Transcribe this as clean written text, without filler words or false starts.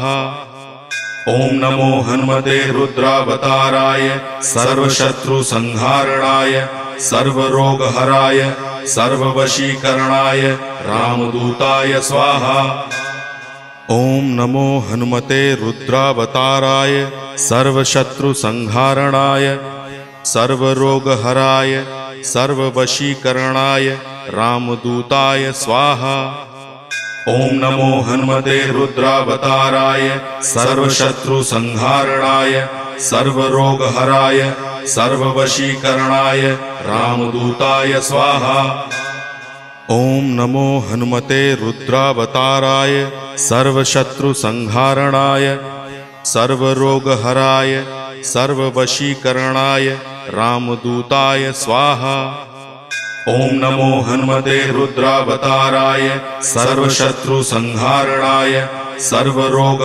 ओम नमो हनुमते रुद्रावताराय सर्वशत्रुसंहारणाय सर्वरोगहराय सर्ववशीकरणाय रामदूताय स्वाहा। ओम नमो हनुमते रुद्रावताराय सर्वशत्रुसंहारणाय सर्वरोगहराय सर्ववशीकरणाय रामदूताय स्वाहा। ओम नमो हनुमते रुद्रावताराय सर्वशत्रुसंहारणाय सर्वरोगहराय सर्ववशीकरणाय रामदूताय स्वाहा। ओम नमो हनुमते रुद्रावताराय सर्वशत्रुसंहारणाय सर्वरोगहराय सर्ववशीकरणाय रामदूताय स्वाहा। ओम नमो हनुमते रुद्रावताराय सर्वशत्रुसंहारणाय सर्वरोग